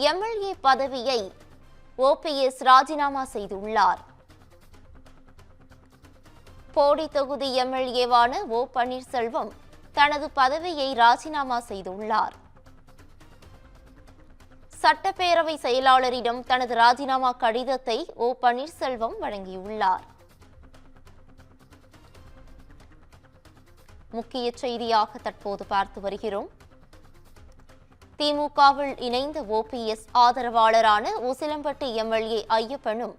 MLA பதவியை OPS ராஜினாமா செய்துள்ளார். போடி தொகுதி எம்எல்ஏவான ஓ பன்னீர்செல்வம் தனது பதவியை ராஜினாமா செய்துள்ளார். சட்டப்பேரவை செயலாளரிடம் தனது ராஜினாமா கடிதத்தை ஓ பன்னீர்செல்வம் வழங்கியுள்ளார். முக்கிய செய்தியாக தற்போது பார்த்து வருகிறோம். திமுகவில் இணைந்த ஓபிஎஸ் ஆதரவாளரான உசிலம்பட்டி எம்எல்ஏ ஐயப்பனும்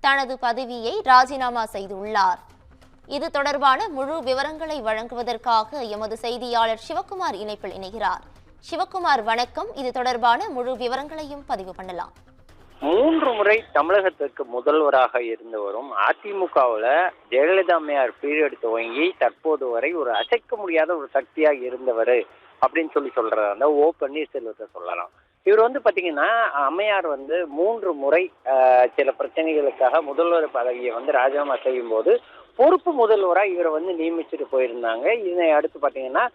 தனது பதவியை ராஜினாமா செய்துள்ளார். இது தொடர்பான முழு விவரங்களை வழங்குவதற்காக எமது செய்தியாளர் சிவக்குமார் இணைப்பில் இணைகிறார். சிவக்குமார், வணக்கம். இது தொடர்பான முழு விவரங்களையும் பதிவு பண்ணலாம். 3 முறை தமிழகத்திற்கு முதல்வராக இருந்தவரும் அதிமுகவில் ஜெயலலிதா அம்மையார் பீரியட் துவங்கி தற்போது வரை ஒரு அசைக்க முடியாத ஒரு சக்தியாக இருந்தவர் அப்படின்னு சொல்றாரு அந்த ஓ பன்னீர்செல்வத்தை சொல்லலாம். இவர் பாத்தீங்கன்னா அம்மையார் 3 முறை சில பிரச்சனைகளுக்காக முதல்வர் பதவியை ராஜினாமா செய்யும் போது பொறுப்பு முதல்வராக இவரை நியமிச்சுட்டு போயிருந்தாங்க. இதனை அடுத்து பாத்தீங்கன்னா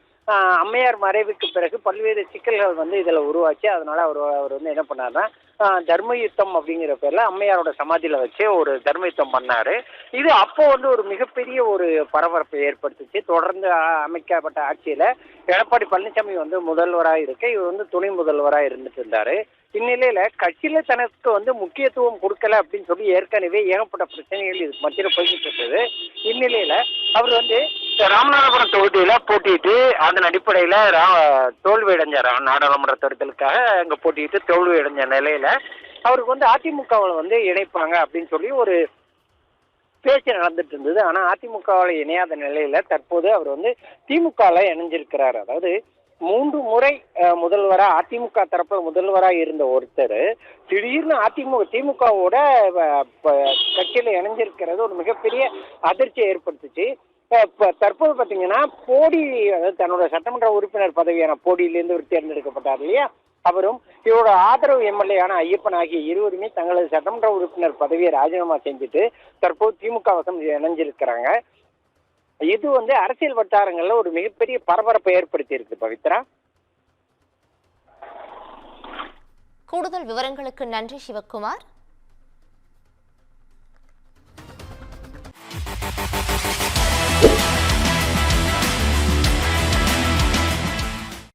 அம்மையார் மறைவுக்கு பிறகு பல்வேறு சிக்கல்கள் இதுல உருவாச்சு. அதனால அவர் என்ன பண்ணாருன்னா தர்ம யுத்தம் அப்படிங்கிற பேர்ல அம்மையாரோட சமாதியில வச்சு ஒரு தர்ம யுத்தம் பண்ணாரு. இது அப்போ ஒரு மிகப்பெரிய ஒரு பரபரப்பை ஏற்படுத்துச்சு. தொடர்ந்து அமைக்கப்பட்ட ஆட்சியில எடப்பாடி பழனிசாமி முதல்வராக இருக்க இவர் துணை முதல்வராக இருந்துட்டு இருந்தாரு. இந்நிலையில கட்சியில தனக்கு முக்கியத்துவம் கொடுக்கல அப்படின்னு சொல்லி ஏற்கனவே ஏகப்பட்ட பிரச்சனைகள் இதுக்கு மத்தியில போய்கிட்டு இருந்தது. இந்நிலையில அவர் ராமநாதபுரம் தொகுதியில போட்டிட்டு அதன் அடிப்படையில தோல்வி அடைஞ்சார். நாடாளுமன்ற தேர்தலுக்காக அங்க போட்டிட்டு தோல்வி அடைஞ்ச நிலையில அவருக்கு அதிமுகவில் இணைப்பாங்க அப்படின்னு சொல்லி ஒரு பேச்சு நடந்துட்டு இருந்தது. ஆனா அதிமுகவில் இணையாத நிலையில தற்போது அவர் திமுகவில் இணைஞ்சிருக்கிறார். அதாவது 3 முறை அதிமுக தரப்பு முதல்வராக இருந்த ஒருத்தர் திடீர்னு திமுகவோட கட்சியில இணைஞ்சிருக்கிறது ஒரு மிகப்பெரிய அதிர்ச்சியை ஏற்படுத்துச்சு. தற்போது பாத்தீங்கன்னா போடி தன்னோட சட்டமன்ற உறுப்பினர் பதவியான போடியிலிருந்து ஒரு தேர்ந்தெடுக்கப்பட்டார் இல்லையா, அவரும் இவரோட ஆதரவு எம்எல்ஏயான ஐயப்பன் ஆகிய இருவருமே தங்களது சட்டமன்ற உறுப்பினர் பதவியை ராஜினாமா செஞ்சுட்டு தற்போது திமுக வசம் இணைஞ்சிருக்கிறாங்க. இது அரசியல் வட்டாரங்கள்ல ஒரு மிகப்பெரிய பரபரப்பை ஏற்படுத்தி இருக்கு. பவித்ரா, கூடுதல் விவரங்களுக்கு நன்றி சிவக்குமார்.